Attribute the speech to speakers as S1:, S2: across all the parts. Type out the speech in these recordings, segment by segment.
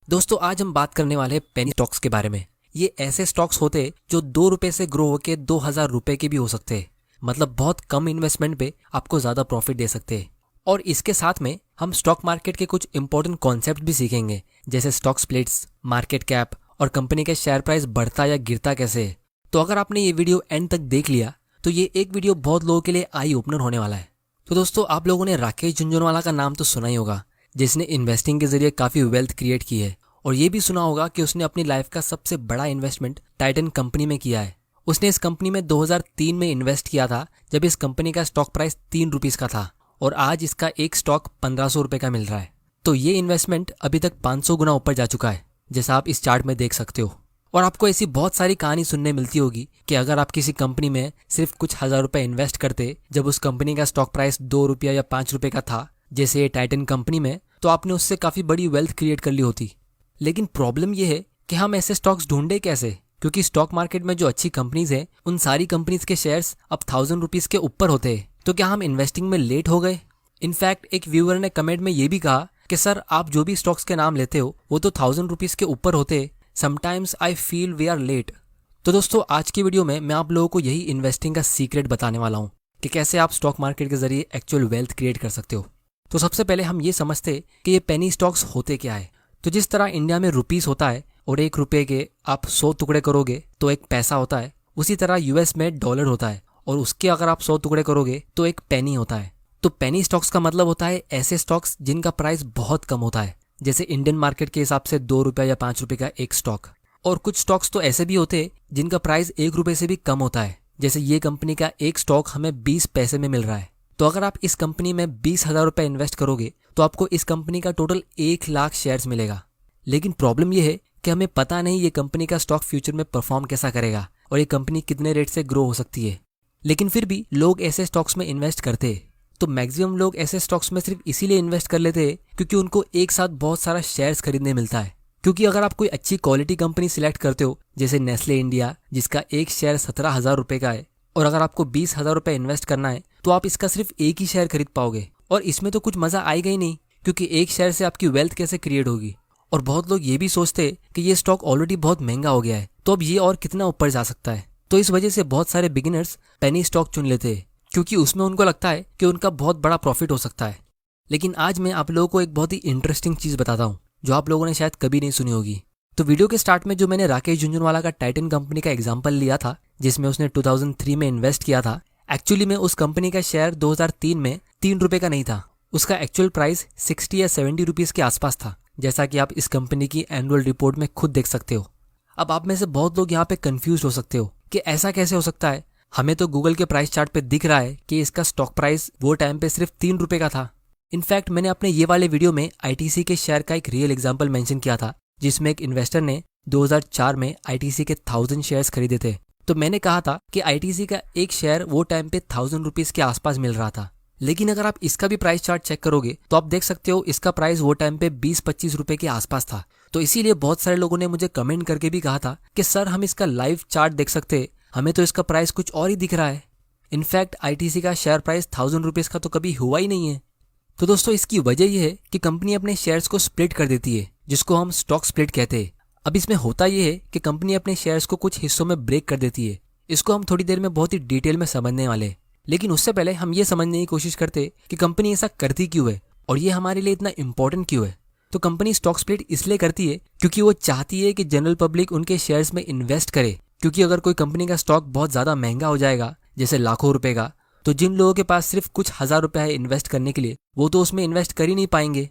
S1: दोस्तों आज हम बात करने वाले हैं पेनी स्टॉक्स के बारे में। ये ऐसे स्टॉक्स होते जो 2 रुपए से ग्रो होके 2000 रुपए के भी हो सकते हैं। मतलब बहुत कम इन्वेस्टमेंट पे आपको ज्यादा प्रॉफिट दे सकते हैं। और इसके साथ में हम स्टॉक मार्केट के कुछ इंपॉर्टेंट कॉन्सेप्ट भी सीखेंगे, जैसे स्टॉक स्प्लिट्स, मार्केट कैप और कंपनी का शेयर प्राइस बढ़ता या गिरता कैसे है। तो अगर आपने ये वीडियो एंड तक देख लिया तो ये एक वीडियो बहुत लोगों के लिए आई ओपनर होने वाला है। तो दोस्तों आप लोगों ने राकेश झुनझुनवाला का नाम तो सुना ही होगा, जिसने इन्वेस्टिंग के जरिए काफी वेल्थ क्रिएट की है। और ये भी सुना होगा कि उसने अपनी लाइफ का सबसे बड़ा इन्वेस्टमेंट टाइटन कंपनी में किया है। उसने इस कंपनी में 2003 में इन्वेस्ट किया था, जब इस कंपनी का स्टॉक प्राइस 3 रुपीज का था और आज इसका एक स्टॉक 1500 रुपए का मिल रहा है। तो ये इन्वेस्टमेंट अभी तक 500 गुना ऊपर जा चुका है, जैसा आप इस चार्ट में देख सकते हो। और आपको ऐसी बहुत सारी कहानी सुनने मिलती होगी कि अगर आप किसी कंपनी में सिर्फ कुछ हजार रुपए इन्वेस्ट करते जब उस कंपनी का स्टॉक प्राइस 2 रुपया या 5 रुपए का था, जैसे ये टाइटन कंपनी में, तो आपने उससे काफी बड़ी वेल्थ क्रिएट कर ली होती। लेकिन प्रॉब्लम यह है कि हम ऐसे स्टॉक्स ढूंढे कैसे, क्योंकि स्टॉक मार्केट में जो अच्छी कंपनीज हैं उन सारी कंपनीज के शेयर्स अब 1000 रुपीज के ऊपर होते हैं। तो क्या हम इन्वेस्टिंग में लेट हो गए? इनफैक्ट एक व्यूअर ने कमेंट में ये भी कहा कि सर आप जो भी स्टॉक्स के नाम लेते हो वो तो 1000 रुपीज के ऊपर होते, sometimes I feel we are late. तो दोस्तों आज की वीडियो में मैं आप लोगों को यही इन्वेस्टिंग का सीक्रेट बताने वाला हूँ कि कैसे आप स्टॉक मार्केट के जरिए एक्चुअल वेल्थ क्रिएट कर सकते हो। तो सबसे पहले हम ये समझते कि ये पेनी स्टॉक्स होते क्या है। तो जिस तरह इंडिया में रुपीस होता है और 1 रुपए के आप 100 टुकड़े करोगे तो एक पैसा होता है, उसी तरह यूएस में डॉलर होता है और उसके अगर आप 100 टुकड़े करोगे तो एक पेनी होता है। तो पेनी स्टॉक्स का मतलब होता है ऐसे स्टॉक्स जिनका प्राइस बहुत कम होता है, जैसे इंडियन मार्केट के हिसाब से 2 रुपया या 5 रुपए का एक स्टॉक। और कुछ स्टॉक्स तो ऐसे भी होते हैं जिनका प्राइस 1 रुपए से भी कम होता है, जैसे ये कंपनी का एक स्टॉक हमें 20 पैसे में मिल रहा है। तो अगर आप इस कंपनी में 20,000 रुपए इन्वेस्ट करोगे तो आपको इस कंपनी का टोटल 1 लाख शेयर्स मिलेगा। लेकिन प्रॉब्लम यह है कि हमें पता नहीं ये कंपनी का स्टॉक फ्यूचर में परफॉर्म कैसा करेगा और ये कंपनी कितने रेट से ग्रो हो सकती है। लेकिन फिर भी लोग ऐसे स्टॉक्स में इन्वेस्ट करते हैं। तो मैक्सिमम लोग ऐसे स्टॉक्स में सिर्फ इसीलिए इन्वेस्ट कर लेते हैं क्योंकि उनको एक साथ बहुत सारा शेयर्स खरीदने मिलता है। क्योंकि अगर आप कोई अच्छी क्वालिटी कंपनी सिलेक्ट करते हो, जैसे नेस्ले इंडिया जिसका एक शेयर 17,000 रुपए का है, और अगर आपको 20,000 रुपए इन्वेस्ट करना है तो आप इसका सिर्फ एक ही शेयर खरीद पाओगे। और इसमें तो कुछ मजा आएगा ही नहीं, क्योंकि एक शेयर से आपकी वेल्थ कैसे क्रिएट होगी। और बहुत लोग ये भी सोचते हैं कि ये स्टॉक ऑलरेडी बहुत महंगा हो गया है, तो अब ये और कितना ऊपर जा सकता है। तो इस वजह से बहुत सारे बिगिनर्स पेनी स्टॉक चुन लेते हैं, क्योंकि उसमें उनको लगता है कि उनका बहुत बड़ा प्रॉफिट हो सकता है। लेकिन आज मैं आप लोगों को एक बहुत ही इंटरेस्टिंग चीज बताता हूँ जो आप लोगों ने शायद कभी नहीं सुनी होगी। तो वीडियो के स्टार्ट में जो मैंने राकेश झुनझुनवाला का टाइटन कंपनी का एग्जांपल लिया था, जिसमें उसने 2003 में इन्वेस्ट किया था, एक्चुअली में उस कंपनी का शेयर 2003 में 3 रुपए का नहीं था। उसका एक्चुअल प्राइस 60 या 70 रुपीज के आसपास था, जैसा कि आप इस कंपनी की एनुअल रिपोर्ट में खुद देख सकते हो। अब आप में से बहुत लोग यहाँ पे कंफ्यूज हो सकते हो कि ऐसा कैसे हो सकता है, हमें तो गूगल के प्राइस चार्ट पे दिख रहा है कि इसका स्टॉक प्राइस वो टाइम पे सिर्फ 3 रुपए का था। इनफैक्ट मैंने अपने ये वाले वीडियो में आईटीसी के शेयर का एक रियल एग्जांपल मेंशन किया था, जिसमें एक इन्वेस्टर ने 2004 में आईटीसी के 1000 शेयर्स खरीदे थे। तो मैंने कहा था कि आईटीसी का एक शेयर वो टाइम पे 1000 रुपीज के आसपास मिल रहा था। लेकिन अगर आप इसका भी प्राइस चार्ट चेक करोगे तो आप देख सकते हो इसका प्राइस वो टाइम पे 20-25 रुपए के आसपास था। तो इसीलिए बहुत सारे लोगों ने मुझे कमेंट करके भी कहा था कि सर हम इसका लाइव चार्ट देख सकते, हमें तो इसका प्राइस कुछ और ही दिख रहा है। इनफैक्ट आईटीसी का शेयर प्राइस 1000 रुपीज का तो कभी हुआ ही नहीं है। तो दोस्तों इसकी वजह यह है कि कंपनी अपने शेयर्स को स्प्लिट कर देती है, जिसको हम स्टॉक स्प्लिट कहते हैं। अब इसमें होता यह है कि कंपनी अपने शेयर्स को कुछ हिस्सों में ब्रेक कर देती है। इसको हम थोड़ी देर में बहुत ही डिटेल में समझने वाले हैं। लेकिन उससे पहले हम ये समझने की कोशिश करते कि कंपनी ऐसा करती क्यों है और ये हमारे लिए इतना इंपॉर्टेंट क्यों है। तो कंपनी स्टॉक स्प्लिट इसलिए करती है क्योंकि वो चाहती है कि जनरल पब्लिक उनके शेयर्स में इन्वेस्ट करे। क्योंकि अगर कोई कंपनी का स्टॉक बहुत ज्यादा महंगा हो जाएगा, जैसे लाखों रुपए का, तो जिन लोगों के पास सिर्फ कुछ हजार रुपए है इन्वेस्ट करने के लिए, वो तो उसमें इन्वेस्ट कर ही नहीं पाएंगे।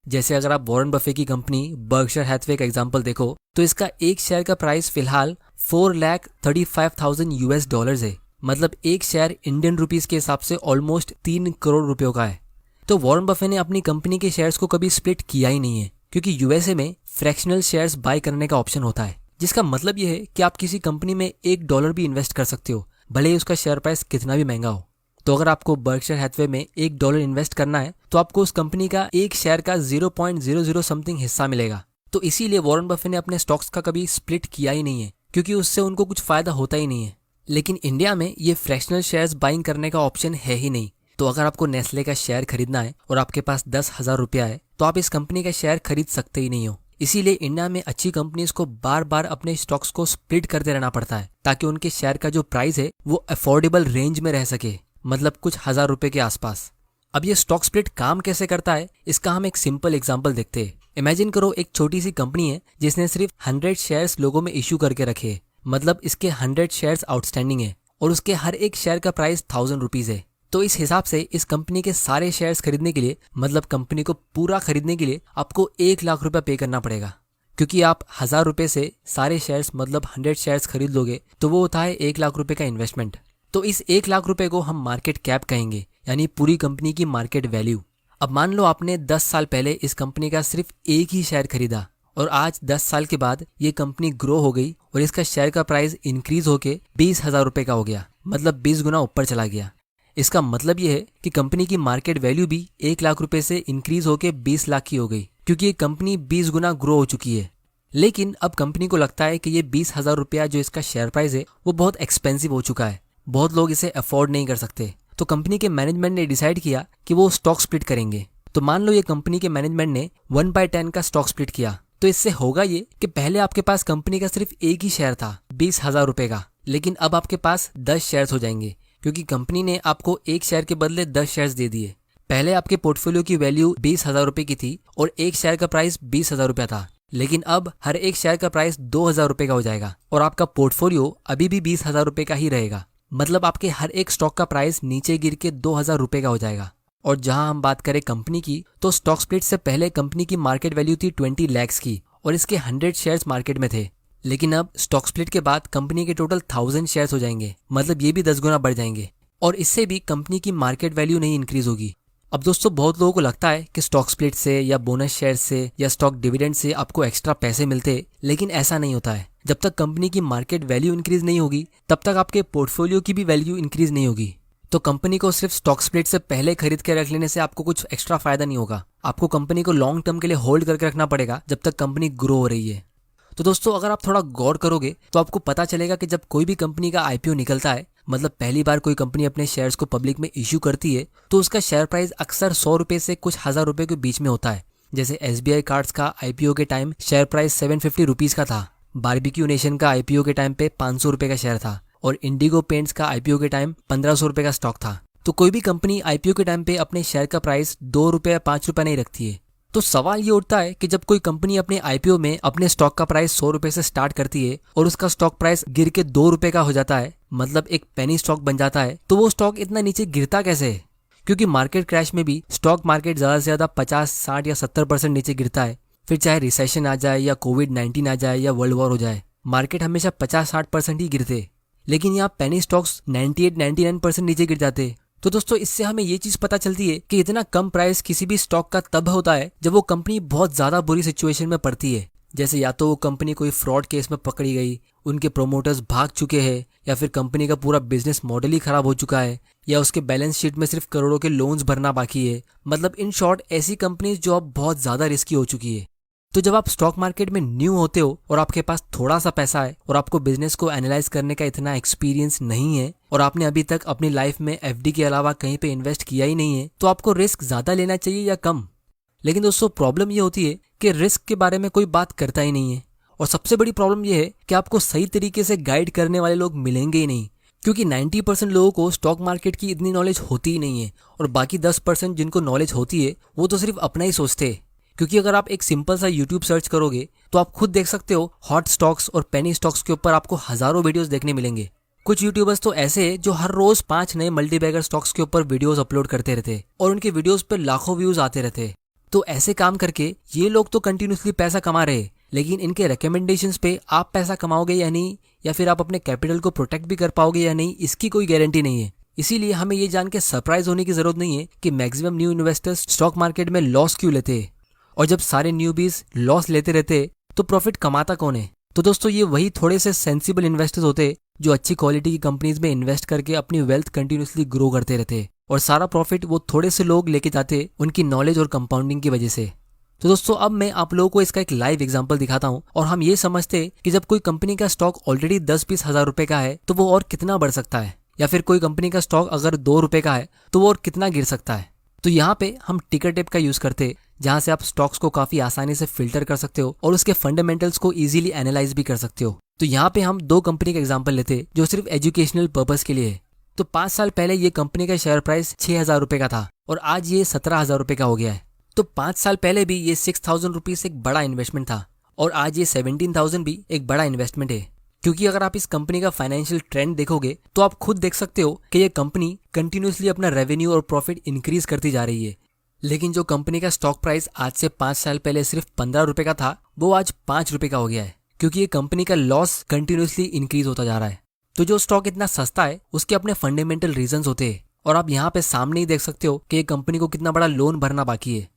S1: जैसे अगर आप वॉरेन बफे की कंपनी बर्कशायर हैथवे का एग्जांपल देखो, तो इसका एक शेयर का प्राइस फिलहाल 4,35,000 यूएस डॉलर्स है। मतलब एक शेयर इंडियन रुपीस के हिसाब से ऑलमोस्ट 3 करोड़ रुपयों का है। तो वॉरेन बफे ने अपनी कंपनी के शेयर्स को कभी स्प्लिट किया ही नहीं है, क्योंकि यूएसए में फ्रैक्शनल शेयर्स बाय करने का ऑप्शन होता है, जिसका मतलब यह है कि आप किसी कंपनी में $1 भी इन्वेस्ट कर सकते हो, भले ही उसका शेयर प्राइस कितना भी महंगा हो। तो अगर आपको बर्कशायर हैथवे में $1 इन्वेस्ट करना है तो आपको उस कंपनी का एक शेयर का 0.00 समथिंग हिस्सा मिलेगा। तो इसीलिए वॉरेन बफे ने अपने स्टॉक्स का कभी स्प्लिट किया ही नहीं है, क्योंकि उससे उनको कुछ फायदा होता ही नहीं है। लेकिन इंडिया में ये फ्रैक्शनल शेयर्स बाइंग करने का ऑप्शन है ही नहीं। तो अगर आपको नेस्ले का शेयर खरीदना है और आपके पास 10,000 रुपया है तो आप इस कंपनी का शेयर खरीद सकते ही नहीं हो। इसीलिए इंडिया में अच्छी कंपनीज को बार बार अपने स्टॉक्स को स्प्लिट करते रहना पड़ता है ताकि उनके शेयर का जो प्राइस है वो अफोर्डेबल रेंज में रह सके, मतलब कुछ हजार रुपए के आसपास। अब ये स्टॉक स्प्लिट काम कैसे करता है, इसका हम एक सिंपल एग्जांपल देखते हैं। इमेजिन करो एक छोटी सी कंपनी है जिसने सिर्फ 100 शेयर्स लोगों में इश्यू करके रखे, मतलब इसके 100 शेयर्स आउटस्टैंडिंग है और उसके हर एक शेयर का प्राइस 1000 रुपीज है। तो इस हिसाब से इस कंपनी के सारे शेयर्स खरीदने के लिए, मतलब कंपनी को पूरा खरीदने के लिए आपको 1 लाख रुपया पे करना पड़ेगा। क्योंकि आप 1000 रुपये से सारे शेयर्स मतलब 100 शेयर्स खरीद लोगे तो वो होता है 1 लाख रुपए का इन्वेस्टमेंट। तो इस 1 लाख रुपए को हम मार्केट कैप कहेंगे, यानी पूरी कंपनी की मार्केट वैल्यू। अब मान लो आपने 10 साल पहले इस कंपनी का सिर्फ एक ही शेयर खरीदा और आज 10 साल के बाद ये कंपनी ग्रो हो गई और इसका शेयर का प्राइस इंक्रीज होके 20,000 रुपए का हो गया, मतलब 20 गुना ऊपर चला गया। इसका मतलब ये है कि कंपनी की मार्केट वैल्यू भी 1 लाख रुपए से इंक्रीज होके 20 लाख की हो गई, क्योंकि ये कंपनी 20 गुना ग्रो हो चुकी है। लेकिन अब कंपनी को लगता है कि ये 20,000 रुपया जो इसका शेयर प्राइस है वो बहुत एक्सपेंसिव हो चुका है, बहुत लोग इसे अफोर्ड नहीं कर सकते। तो कंपनी के मैनेजमेंट ने डिसाइड किया कि वो स्टॉक स्प्लिट करेंगे। तो मान लो ये कंपनी के मैनेजमेंट ने 1/10 का स्टॉक स्प्लिट किया, तो इससे होगा ये कि पहले आपके पास कंपनी का सिर्फ एक ही शेयर था 20,000 रुपए का, लेकिन अब आपके पास 10 शेयर्स हो जाएंगे, क्योंकि कंपनी ने आपको एक शेयर के बदले 10 शेयर्स दे दिए। पहले आपके पोर्टफोलियो की वैल्यू 20,000 रुपए की थी और एक शेयर का प्राइस 20,000 रुपया था, लेकिन अब हर एक शेयर का प्राइस 2,000 रुपए का हो जाएगा और आपका पोर्टफोलियो अभी भी 20,000 रुपए का ही रहेगा। मतलब आपके हर एक स्टॉक का प्राइस नीचे गिर के 2,000 रुपए का हो जाएगा। और जहां हम बात करें कंपनी की, तो स्टॉक स्प्लिट से पहले कंपनी की मार्केट वैल्यू थी 20 लाख की और इसके 100 शेयर्स मार्केट में थे। लेकिन अब स्टॉक स्प्लिट के बाद कंपनी के टोटल 1000 शेयर्स हो जाएंगे, मतलब ये भी 10 गुना बढ़ जाएंगे और इससे भी कंपनी की मार्केट वैल्यू नहीं इंक्रीज होगी। अब दोस्तों, बहुत लोगों को लगता है कि स्टॉक स्प्लिट से या बोनस शेयर से या स्टॉक डिविडेंड से आपको एक्स्ट्रा पैसे मिलते, लेकिन ऐसा नहीं होता है। जब तक कंपनी की मार्केट वैल्यू इंक्रीज नहीं होगी तब तक आपके पोर्टफोलियो की भी वैल्यू इंक्रीज नहीं होगी। तो कंपनी को सिर्फ स्टॉक स्प्लिट से पहले खरीद के रख लेने से आपको कुछ एक्स्ट्रा फायदा नहीं होगा। आपको कंपनी को लॉन्ग टर्म के लिए होल्ड करके रखना पड़ेगा जब तक कंपनी ग्रो हो रही है। तो दोस्तों, अगर आप थोड़ा गौर करोगे तो आपको पता चलेगा कि जब कोई भी कंपनी का आईपीओ निकलता है, मतलब पहली बार कोई कंपनी अपने शेयर्स को पब्लिक में इश्यू करती है, तो उसका शेयर प्राइस अक्सर 100 रुपए से कुछ 1000 रुपए के बीच में होता है। जैसे SBI कार्ड्स का आईपीओ के टाइम शेयर प्राइस 750 रुपीज का था, बारबेक्यू नेशन का आईपीओ के टाइम पे 500 रुपए का शेयर था और इंडिगो पेंट्स का आईपीओ के टाइम 1500 रुपए का स्टॉक था। तो कोई भी कंपनी आईपीओ के टाइम पे अपने शेयर का प्राइस 2 रुपए या 5 रुपए नहीं रखती है। तो सवाल ये उठता है कि जब कोई कंपनी अपने आईपीओ में अपने स्टॉक का प्राइस 100 रुपए से स्टार्ट करती है और उसका स्टॉक प्राइस गिर के 2 रुपए का हो जाता है, मतलब एक पेनी स्टॉक बन जाता है, तो वो स्टॉक इतना नीचे गिरता कैसे है? क्योंकि मार्केट क्रैश में भी स्टॉक मार्केट ज्यादा से ज्यादा 50, 60 या 70% नीचे गिरता है। फिर चाहे रिसेशन आ जाए या कोविड-19 आ जाए या वर्ल्ड वॉर हो जाए, मार्केट हमेशा 50-60% ही गिरते, लेकिन यहाँ पेनी स्टॉक्स 98-99% नीचे गिर जाते। तो दोस्तों, इससे हमें ये चीज पता चलती है कि इतना कम प्राइस किसी भी स्टॉक का तब होता है जब वो कंपनी बहुत ज्यादा बुरी सिचुएशन में पड़ती है। जैसे या तो वो कंपनी कोई फ्रॉड केस में पकड़ी गई, उनके प्रोमोटर्स भाग चुके हैं, या फिर कंपनी का पूरा बिजनेस मॉडल ही खराब हो चुका है, या उसके बैलेंस शीट में सिर्फ करोड़ों के लोन्स भरना बाकी है। मतलब इन शॉर्ट ऐसी कंपनीज जो अब बहुत ज्यादा रिस्की हो चुकी है। तो जब आप स्टॉक मार्केट में न्यू होते हो और आपके पास थोड़ा सा पैसा है और आपको बिजनेस को एनालाइज करने का इतना एक्सपीरियंस नहीं है और आपने अभी तक अपनी लाइफ में एफडी के अलावा कहीं पे इन्वेस्ट किया ही नहीं है, तो आपको रिस्क ज्यादा लेना चाहिए या कम? लेकिन दोस्तों, प्रॉब्लम ये होती है कि रिस्क के बारे में कोई बात करता ही नहीं है। और सबसे बड़ी प्रॉब्लम यह है कि आपको सही तरीके से गाइड करने वाले लोग मिलेंगे ही नहीं, क्योंकि 90% लोगों को स्टॉक मार्केट की इतनी नॉलेज होती ही नहीं है और बाकी 10% जिनको नॉलेज होती है वो तो सिर्फ अपना ही सोचते हैं। क्योंकि अगर आप एक सिंपल सा यूट्यूब सर्च करोगे तो आप खुद देख सकते हो, हॉट स्टॉक्स और पेनी स्टॉक्स के ऊपर आपको हजारों वीडियोस देखने मिलेंगे। कुछ यूट्यूबर्स तो ऐसे हैं जो हर रोज 5 नए मल्टीबैगर स्टॉक्स के ऊपर वीडियोस अपलोड करते रहते और उनके वीडियोस पे लाखों व्यूज आते रहते। तो ऐसे काम करके ये लोग तो कंटिन्यूसली पैसा कमा रहे, लेकिन इनके रिकमेंडेशंस पे आप पैसा कमाओगे या नहीं, या फिर आप अपने कैपिटल को प्रोटेक्ट भी कर पाओगे या नहीं, इसकी कोई गारंटी नहीं है। इसीलिए हमें ये जान के सरप्राइज होने की जरूरत नहीं है कि maximum new investors stock market में लॉस क्यों लेते हैं, और जब सारे न्यूबीज लॉस लेते रहते तो प्रॉफिट कमाता कौन है? तो दोस्तों, ये वही थोड़े से सेंसिबल इन्वेस्टर्स होते जो अच्छी क्वालिटी की कंपनीज में इन्वेस्ट करके अपनी वेल्थ कंटिन्यूसली ग्रो करते रहते, और सारा प्रॉफिट वो थोड़े से लोग लेके जाते उनकी नॉलेज और कंपाउंडिंग की वजह से। तो दोस्तों, अब मैं आप लोगों को इसका एक लाइव एग्जांपल दिखाता हूं और हम ये समझते कि जब कोई कंपनी का स्टॉक ऑलरेडी 10-20 हज़ार रुपए का है तो वो और कितना बढ़ सकता है, या फिर कोई कंपनी का स्टॉक अगर 2 रुपए का है तो वो और कितना गिर सकता है। तो यहाँ पे हम टिकर टेप का यूज करते, जहां से आप स्टॉक्स को काफी आसानी से फिल्टर कर सकते हो और उसके फंडामेंटल्स को इजीली एनालाइज भी कर सकते हो। तो यहाँ पे हम दो कंपनी का एग्जांपल लेते हैं जो सिर्फ एजुकेशनल पर्पस के लिए है। तो 5 साल पहले ये कंपनी का शेयर प्राइस 6,000 रुपए का था और आज ये 17,000 रुपए का हो गया है। तो 5 साल पहले भी ये 6,000 रुपीज एक बड़ा इन्वेस्टमेंट था और आज ये 17,000 भी एक बड़ा इन्वेस्टमेंट है। क्योंकि अगर आप इस कंपनी का फाइनेंशियल ट्रेंड देखोगे तो आप खुद देख सकते हो कि ये कंपनी कंटिन्यूसली अपना रेवेन्यू और प्रॉफिट इंक्रीज करती जा रही है। लेकिन जो कंपनी का स्टॉक प्राइस आज से 5 साल पहले सिर्फ 15 रुपए का था वो आज 5 रुपए का हो गया है, क्योंकि ये कंपनी का लॉस कंटिन्यूसली इंक्रीज होता जा रहा है। तो जो स्टॉक इतना सस्ता है उसके अपने फंडामेंटल रीजंस होते हैं और आप यहाँ पे सामने ही देख सकते हो कि ये कंपनी को कितना बड़ा लोन भरना बाकी है।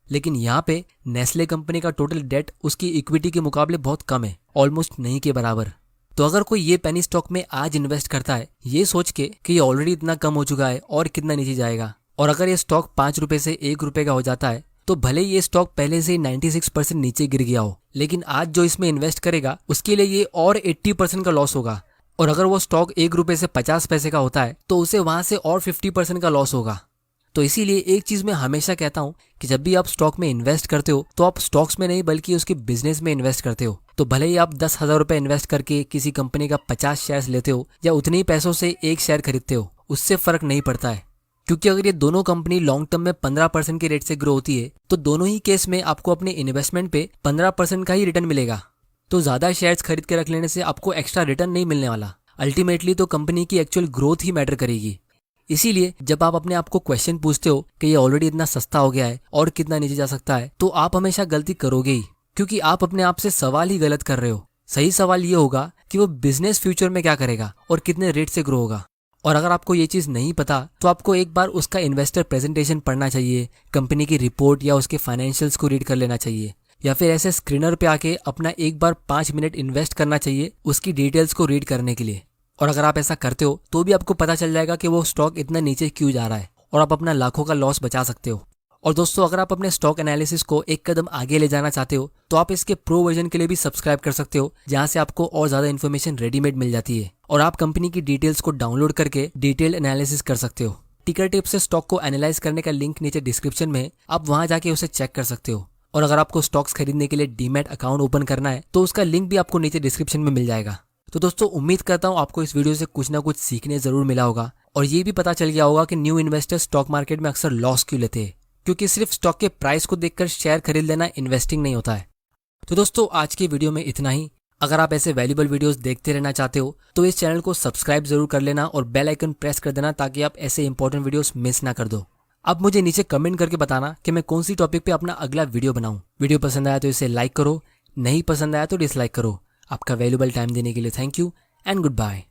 S1: लेकिन यहाँ पे नेस्ले कंपनी का टोटल डेट उसकी इक्विटी के मुकाबले बहुत कम है, ऑलमोस्ट नहीं के बराबर। तो अगर कोई ये पेनी स्टॉक में आज इन्वेस्ट करता है ये सोच के कि ये ऑलरेडी इतना कम हो चुका है और कितना नीचे जाएगा, और अगर ये स्टॉक 5 रुपए से 1 रुपए का हो जाता है तो भले ये स्टॉक पहले से 96% नीचे गिर गया हो, लेकिन आज जो इसमें इन्वेस्ट करेगा उसके लिए ये और 80% का लॉस होगा। और अगर वो स्टॉक 1 रुपए से 50 पैसे का होता है तो उसे वहां से और 50% का लॉस होगा। तो इसीलिए एक चीज मैं हमेशा कहता हूँ कि जब भी आप स्टॉक में इन्वेस्ट करते हो तो आप स्टॉक्स में नहीं बल्कि उसके बिजनेस में इन्वेस्ट करते हो। तो भले ही आप 10,000 रुपए इन्वेस्ट करके किसी कंपनी का 50 शेयर्स लेते हो या उतने ही पैसों से एक शेयर खरीदते हो, उससे फर्क नहीं पड़ता है। क्योंकि अगर ये दोनों कंपनी लॉन्ग टर्म में 15% के रेट से ग्रो होती है तो दोनों ही केस में आपको अपने इन्वेस्टमेंट पे 15% का ही रिटर्न मिलेगा। तो ज्यादा शेयर्स खरीद के रख लेने से आपको एक्स्ट्रा रिटर्न नहीं मिलने वाला। अल्टीमेटली तो कंपनी की एक्चुअल ग्रोथ ही मैटर करेगी। इसीलिए जब आप अपने आप को क्वेश्चन पूछते हो कि ये ऑलरेडी इतना सस्ता हो गया है और कितना नीचे जा सकता है, तो आप हमेशा गलती करोगे ही, क्योंकि आप अपने आप से सवाल ही गलत कर रहे हो। सही सवाल ये होगा कि वो बिजनेस फ्यूचर में क्या करेगा और कितने रेट से ग्रो होगा। और अगर आपको ये चीज़ नहीं पता तो आपको एक बार उसका इन्वेस्टर प्रेजेंटेशन पढ़ना चाहिए, कंपनी की रिपोर्ट या उसके फाइनेंशियल्स को रीड कर लेना चाहिए, या फिर ऐसे स्क्रीनर पे आके अपना एक बार 5 मिनट इन्वेस्ट करना चाहिए उसकी डिटेल्स को रीड करने के लिए। और अगर आप ऐसा करते हो तो भी आपको पता चल जाएगा कि वो स्टॉक इतना नीचे क्यों जा रहा है और आप अपना लाखों का लॉस बचा सकते हो। और दोस्तों, अगर आप अपने स्टॉक एनालिसिस को एक कदम आगे ले जाना चाहते हो तो आप इसके प्रो वर्जन के लिए भी सब्सक्राइब कर सकते हो, जहां से आपको और ज्यादा इन्फॉर्मेशन रेडीमेड मिल जाती है और आप कंपनी की डिटेल्स को डाउनलोड करके डिटेल एनालिसिस कर सकते हो। टिकर टिप से स्टॉक को एनालाइज करने का लिंक नीचे डिस्क्रिप्शन में है, आप वहां जाके उसे चेक कर सकते हो। और अगर आपको स्टॉक्स खरीदने के लिए डीमैट अकाउंट ओपन करना है तो उसका लिंक भी आपको नीचे डिस्क्रिप्शन में मिल जाएगा। तो दोस्तों, उम्मीद करता हूँ आपको इस वीडियो से कुछ ना कुछ सीखने जरूर मिला होगा और ये भी पता चल गया होगा कि न्यू इन्वेस्टर स्टॉक मार्केट में अक्सर लॉस क्यों लेते हैं, क्योंकि सिर्फ स्टॉक के प्राइस को देखकर शेयर खरीद लेना इन्वेस्टिंग नहीं होता है। तो दोस्तों, आज की वीडियो में इतना ही। अगर आप ऐसे वैल्यूबल वीडियोस देखते रहना चाहते हो तो इस चैनल को सब्सक्राइब जरूर कर लेना और बेल आइकन प्रेस कर देना ताकि आप ऐसे इंपॉर्टेंट वीडियोस मिस ना कर दो। अब मुझे नीचे कमेंट करके बताना कि मैं कौन सी टॉपिक पे अपना अगला वीडियो बनाऊं। वीडियो पसंद आया तो इसे लाइक करो, नहीं पसंद आया तो डिसलाइक करो। आपका वैल्यूबल टाइम देने के लिए thank you and good bye.